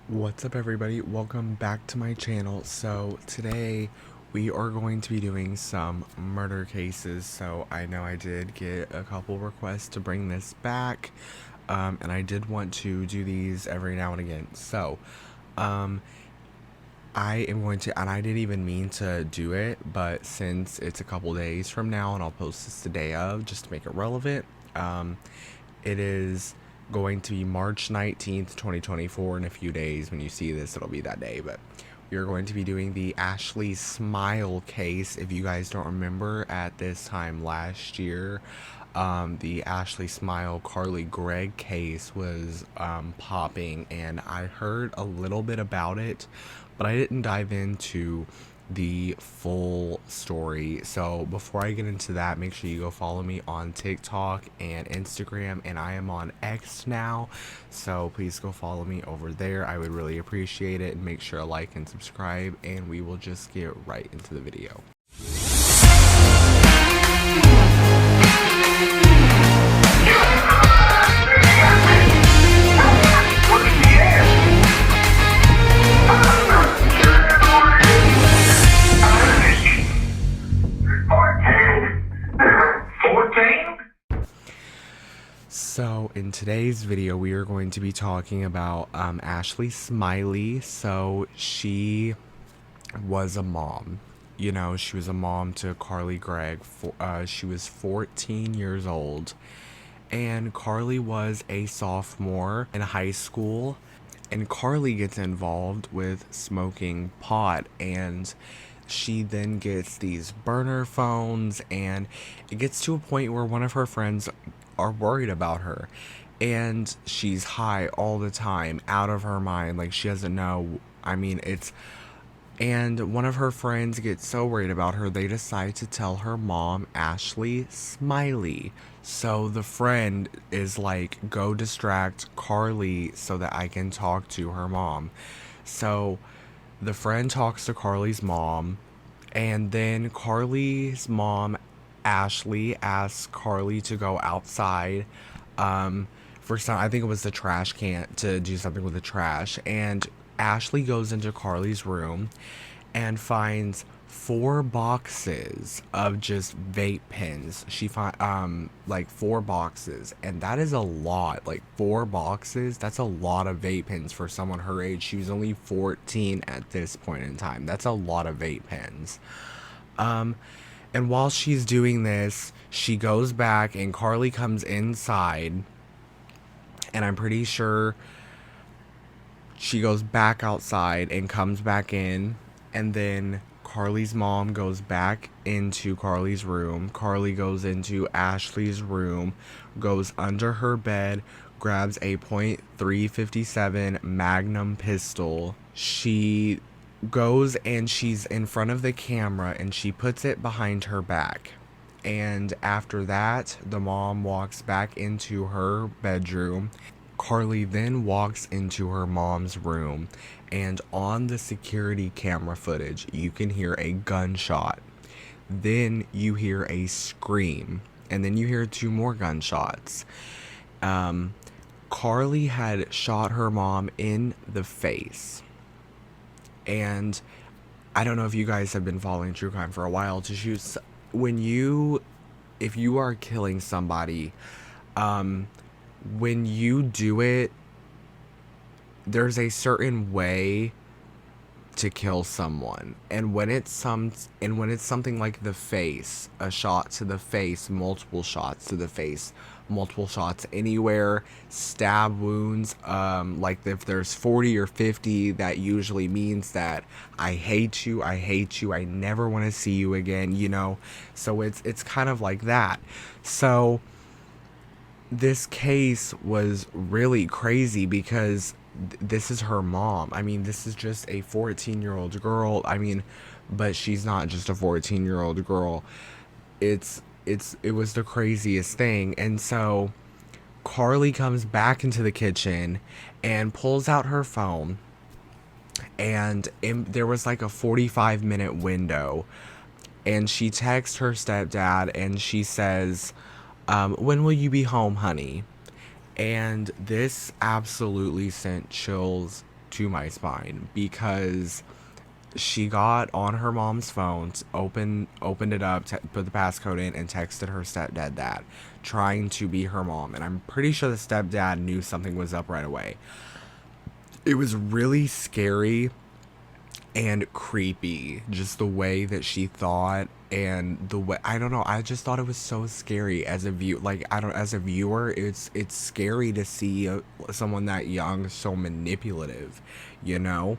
What's up, everybody? Welcome back to my channel. So today we are going to be doing some murder cases. So I know I did get a couple requests to bring this back, and I did want to do these every now and again. So I am going to, and I didn't even mean to do it, but since it's a couple days from now and I'll post this the day of just to make it relevant, it is going to be March 19th, 2024. In a few days when you see this, it'll be that day. But we are going to be doing the Ashley Smylie case. If you guys don't remember, at this time last year, the Ashley Smylie Carly Gregg case was popping, and I heard a little bit about it, but I didn't dive into the full story. So before I get into that, make sure you go follow me on TikTok and Instagram, and I am on X now, so please go follow me over there. I would really appreciate it, and make sure to like and subscribe, and we will just get right into the video. So in today's video, we are going to be talking about Ashley Smylie. So she was a mom. You know, she was a mom to Carly Gregg. She was 14 years old. And Carly was a sophomore in high school. And Carly gets involved with smoking pot, and she then gets these burner phones, and it gets to a point where one of her friends are worried about her, and she's high all the time, out of her mind, like she doesn't know. And one of her friends gets so worried about her, they decide to tell her mom, Ashley Smylie. So the friend is like, go distract Carly so that I can talk to her mom. So the friend talks to Carly's mom, and then Carly's mom, Ashley, asks Carly to go outside for some, I think it was the trash can, to do something with the trash. And Ashley goes into Carly's room and finds 4 boxes of just vape pens. She find like 4 boxes, and that is a lot. Like 4 boxes, that's a lot of vape pens for someone her age. She was only 14 at this point in time. That's a lot of vape pens. And while she's doing this, she goes back, and Carly comes inside, and I'm pretty sure she goes back outside and comes back in, and then Carly's mom goes back into Carly's room. Carly goes into Ashley's room, goes under her bed, grabs a .357 Magnum pistol. She goes and she's in front of the camera, and she puts it behind her back. And after that, the mom walks back into her bedroom. Carly then walks into her mom's room, and on the security camera footage, you can hear a gunshot. Then you hear a scream, and then you hear 2 more gunshots. Carly had shot her mom in the face. And I don't know if you guys have been following true crime for a while, to shoot if you are killing somebody, when you do it, there's a certain way to kill someone, and when it's something like the face, a shot to the face, multiple shots to the face, multiple shots anywhere, stab wounds, like if there's 40 or 50, that usually means that I hate you, I never want to see you again, you know. So it's kind of like that. So this case was really crazy because this is her mom. I mean, this is just a 14-year-old girl. I mean, but she's not just a 14-year-old girl. It was the craziest thing. And so Carly comes back into the kitchen and pulls out her phone, and there was like a 45-minute window, and she texts her stepdad, and she says, when will you be home, honey? And this absolutely sent chills to my spine, because she got on her mom's phone, opened it up, put the passcode in, and texted her stepdad that, trying to be her mom. And I'm pretty sure the stepdad knew something was up right away. It was really scary and creepy, just the way that she thought, and the way, I don't know, I just thought it was so scary as a view, like, I don't, as a viewer, it's scary to see someone that young so manipulative, you know.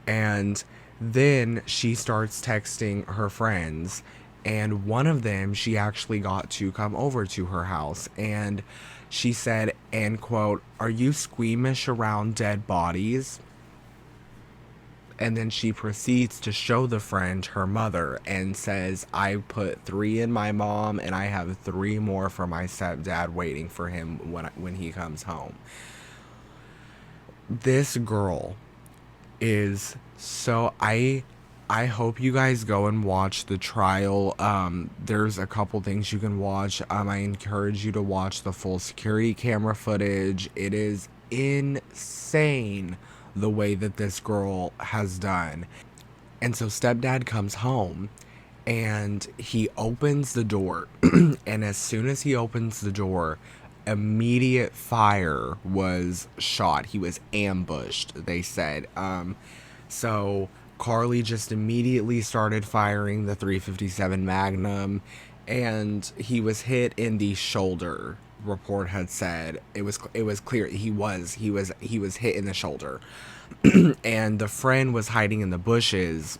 And then she starts texting her friends, and one of them she actually got to come over to her house, and she said, and quote, "Are you squeamish around dead bodies?" And then she proceeds to show the friend her mother and says, "I put 3 in my mom, and I have 3 more for my stepdad waiting for him when he comes home." This girl is so, I hope you guys go and watch the trial. There's a couple things you can watch. I encourage you to watch the full security camera footage. It is insane the way that this girl has done. And so stepdad comes home and he opens the door and as soon as he opens the door, immediate fire was shot. He was ambushed, they said. So Carly just immediately started firing the 357 Magnum, and he was hit in the shoulder. Report had said it was clear he was hit in the shoulder, and the friend was hiding in the bushes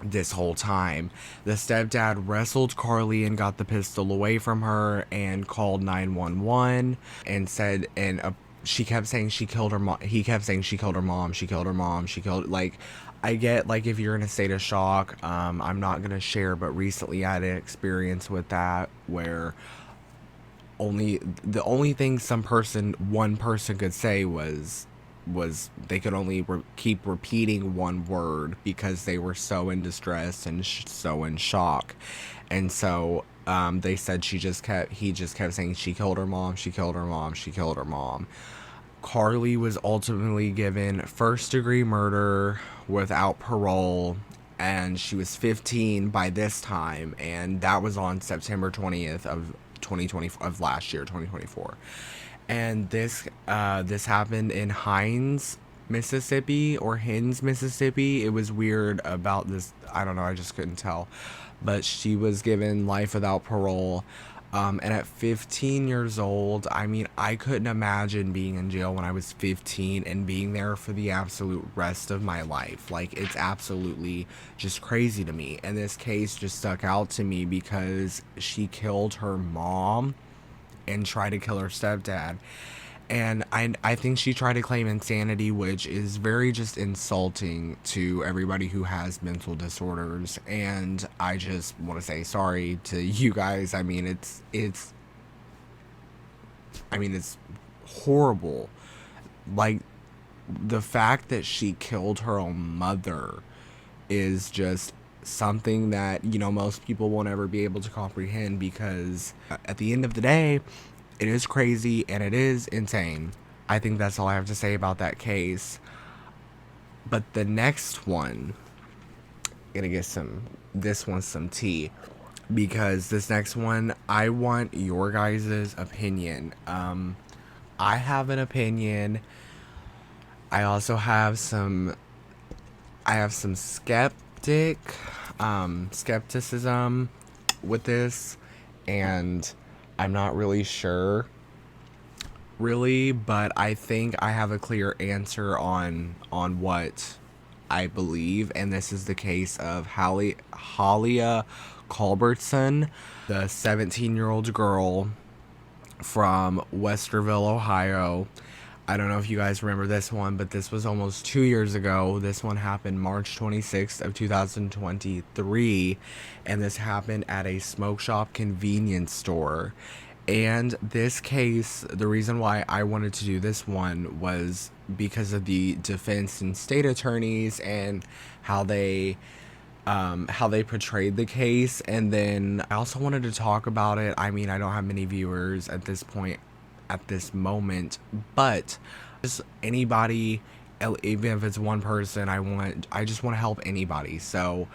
this whole time. The stepdad wrestled Carly and got the pistol away from her and called 911 and said, and she kept saying she killed her mom. He kept saying she killed her mom. She killed her mom. She killed, like, I get, like, if you're in a state of shock, I'm not gonna share, but recently I had an experience with that where the only thing one person could say was they could only keep repeating one word because they were so in distress and so in shock. And so they said he just kept saying she killed her mom, she killed her mom, she killed her mom. Carly was ultimately given first-degree murder without parole, and she was 15 by this time, and that was on September 20th of 2020 of last year, 2024. And this happened in Hines, Mississippi, It was weird about this. I don't know. I just couldn't tell. But she was given life without parole. And at 15 years old, I mean, I couldn't imagine being in jail when I was 15 and being there for the absolute rest of my life. Like, it's absolutely just crazy to me. And this case just stuck out to me because she killed her mom and tried to kill her stepdad. And I think she tried to claim insanity, which is very just insulting to everybody who has mental disorders. And I just want to say sorry to you guys. I mean, it's horrible. Like, the fact that she killed her own mother is just something that, you know, most people won't ever be able to comprehend, because at the end of the day, it is crazy and it is insane. I think that's all I have to say about that case. But the next one, gonna get this one's some tea, because this next one, I want your guys' opinion. I have an opinion. I also have some skepticism with this, and I'm not really sure, really, but I think I have a clear answer on what I believe, and this is the case of Halia Culbertson, the 17-year-old girl from Westerville, Ohio. I don't know if you guys remember this one, but this was almost 2 years ago. This one happened March 26th of 2023, and this happened at a smoke shop convenience store. And this case, the reason why I wanted to do this one was because of the defense and state attorneys and how they portrayed the case. And then I also wanted to talk about it. I mean, I don't have many viewers at this point, at this moment, but just anybody even if it's one person, I just want to help anybody. So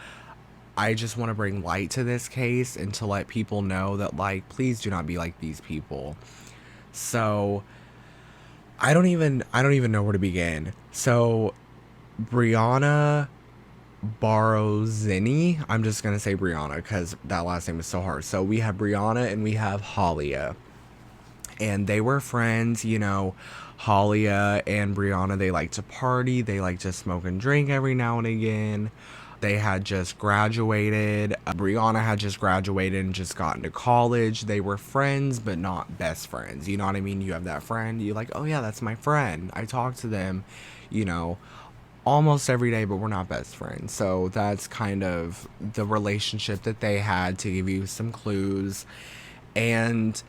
I just want to bring light to this case and to let people know that, like, please do not be like these people. So I don't even know where to begin. So Bryanna Barozini, I'm just gonna say Bryanna because that last name is so hard. So we have Bryanna and we have Halia, and they were friends. You know, Halia and Bryanna, they like to party, they like to smoke and drink every now and again. They had just graduated. Bryanna had just graduated and just gotten to college. They were friends, but not best friends. You know what I mean? You have that friend, you're like, oh yeah, that's my friend. I talk to them, you know, almost every day, but we're not best friends. So that's kind of the relationship that they had, to give you some clues. And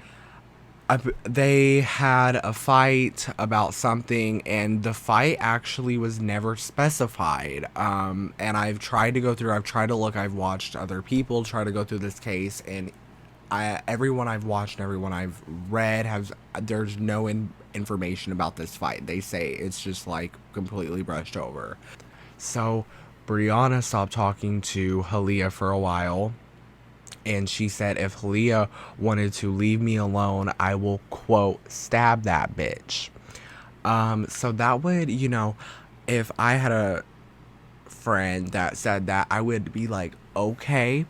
they had a fight about something, and the fight actually was never specified. And I've tried to look, I've watched other people try to go through this case, and everyone I've watched and everyone I've read there's no information about this fight. They say it's just like completely brushed over. So Bryanna stopped talking to Halia for a while, and she said if Halia wanted to leave me alone, I will, quote, stab that bitch. So that would, you know, if I had a friend that said that, I would be like, okay,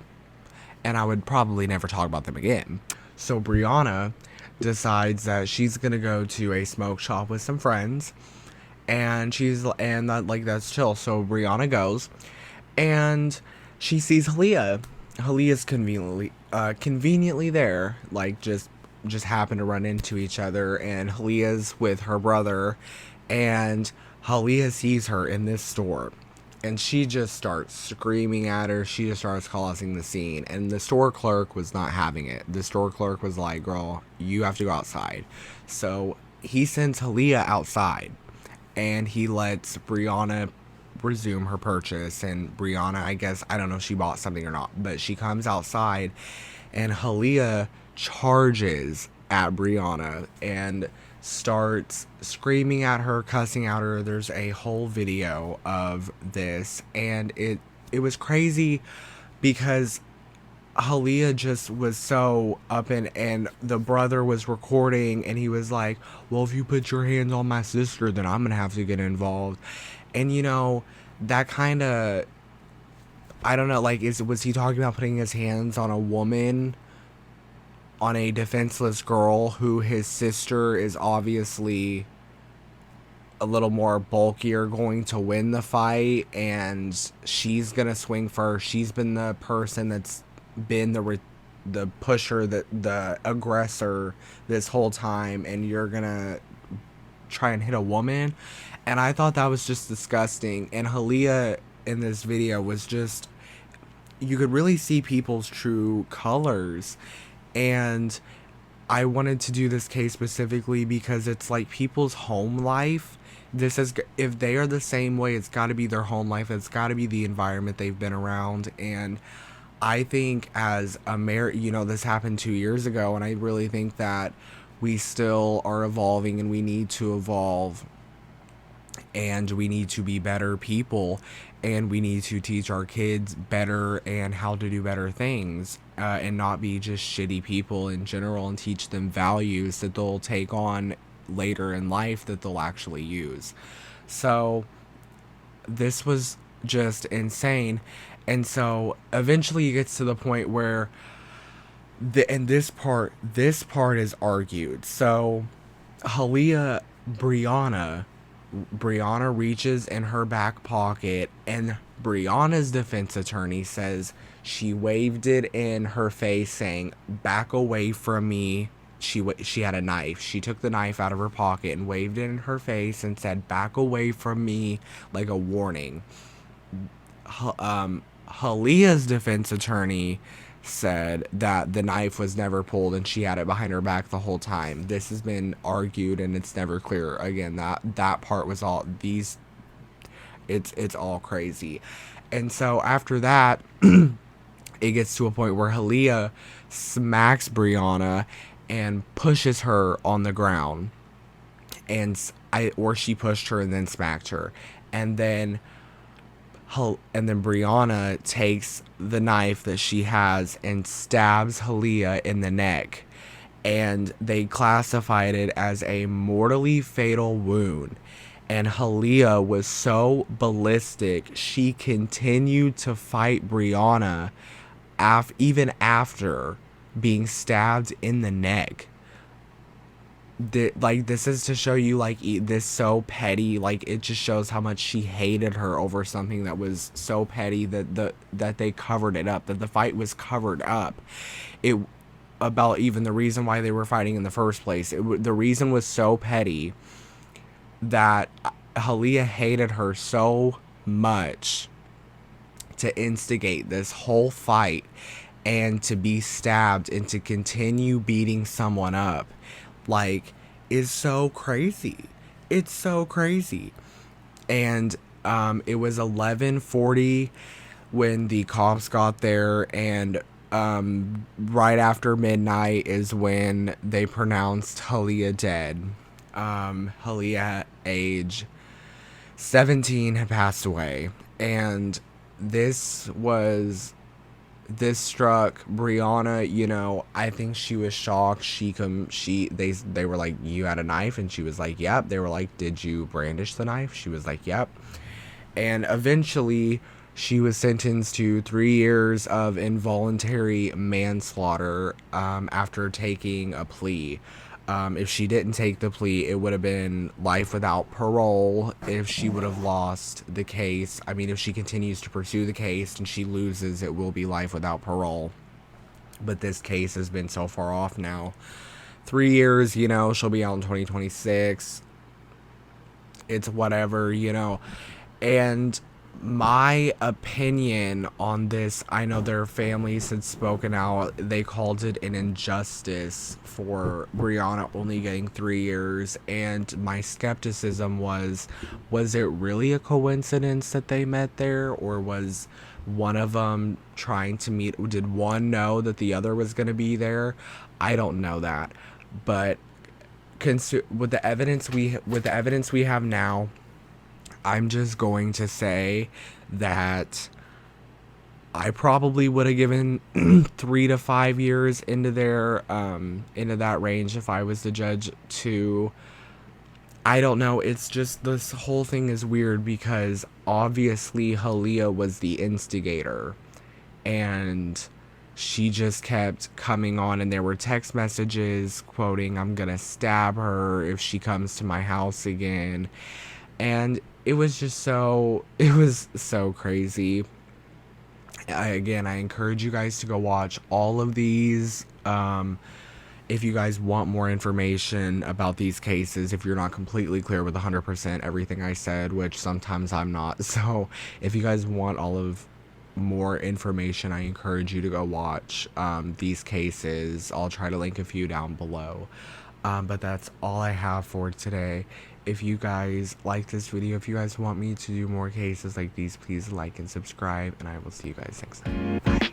and I would probably never talk about them again. So Bryanna decides that she's gonna go to a smoke shop with some friends, and that's chill. So Bryanna goes, and she sees Halia. Halia's conveniently there, like just happen to run into each other, and Halia's with her brother, and Halia sees her in this store, and she just starts screaming at her. She just starts causing the scene, and the store clerk was not having it. The store clerk was like, girl, you have to go outside. So he sends Halia outside, and he lets Bryanna resume her purchase. And Bryanna, I guess, I don't know if she bought something or not, but she comes outside, and Halia charges at Bryanna and starts screaming at her, cussing at her. There's a whole video of this, and it was crazy because Halia just was so up and the brother was recording, and he was like, well, if you put your hands on my sister, then I'm gonna have to get involved. And you know, that kind of, I don't know, like, was he talking about putting his hands on a woman, on a defenseless girl who his sister is obviously a little more bulkier, going to win the fight, and she's gonna swing first. She's been the person that's been the pusher, the aggressor this whole time, and you're gonna try and hit a woman. And I thought that was just disgusting. And Halia in this video was just, you could really see people's true colors. And I wanted to do this case specifically because it's like people's home life. This is, if they are the same way, it's got to be their home life. It's got to be the environment they've been around. And I think as you know, this happened 2 years ago, and I really think that we still are evolving, and we need to evolve, and we need to be better people, and we need to teach our kids better and how to do better things, and not be just shitty people in general, and teach them values that they'll take on later in life that they'll actually use. So this was just insane. And so eventually it gets to the point where this part is argued. So Bryanna reaches in her back pocket, and Bryanna's defense attorney says she waved it in her face, saying, back away from me. She had a knife. She took the knife out of her pocket and waved it in her face and said, back away from me, like a warning. Halia's defense attorney said that the knife was never pulled and she had it behind her back the whole time. This has been argued, and it's never clear. Again, that part was all these, it's all crazy. And so after that, it gets to a point where Halia smacks Bryanna and pushes her on the ground. and she pushed her and then smacked her. And then Bryanna takes the knife that she has and stabs Halia in the neck, and they classified it as a mortally fatal wound. And Halia was so ballistic, she continued to fight Bryanna even after being stabbed in the neck. This is to show you, like, this so petty, like, it just shows how much she hated her over something that was so petty that they covered it up, that the fight was covered up. It about even the reason why they were fighting in the first place. The reason was so petty that Halia hated her so much to instigate this whole fight and to be stabbed and to continue beating someone up, like, is so crazy. It's so crazy. And it was 11:40 when the cops got there, and right after midnight is when they pronounced Halia dead. Halia, age 17, had passed away, and this struck Bryanna. You know, I think she was shocked. They were like, "You had a knife?" And she was like, "Yep." They were like, "Did you brandish the knife?" She was like, "Yep." And eventually she was sentenced to 3 years of involuntary manslaughter after taking a plea. If she didn't take the plea, it would have been life without parole. If she would have lost the case, I mean, if she continues to pursue the case and she loses, it will be life without parole. But this case has been so far off now. 3 years, you know, she'll be out in 2026. It's whatever, you know. And my opinion on this, I know their families had spoken out. They called it an injustice for Bryanna only getting 3 years. And my skepticism was it really a coincidence that they met there? Or was one of them trying to meet? Did one know that the other was going to be there? I don't know that. But with the evidence we have now, I'm just going to say that I probably would have given 3 to 5 years into that range if I was the judge too. I don't know. It's just, this whole thing is weird because obviously Halia was the instigator, and she just kept coming on, and there were text messages quoting, "I'm gonna stab her if she comes to my house again." And it was so crazy. Again, I encourage you guys to go watch all of these. If you guys want more information about these cases, if you're not completely clear with 100% everything I said, which sometimes I'm not. So if you guys want more information, I encourage you to go watch these cases. I'll try to link a few down below. But that's all I have for today. If you guys like this video, if you guys want me to do more cases like these, please like and subscribe, and I will see you guys next time. Bye.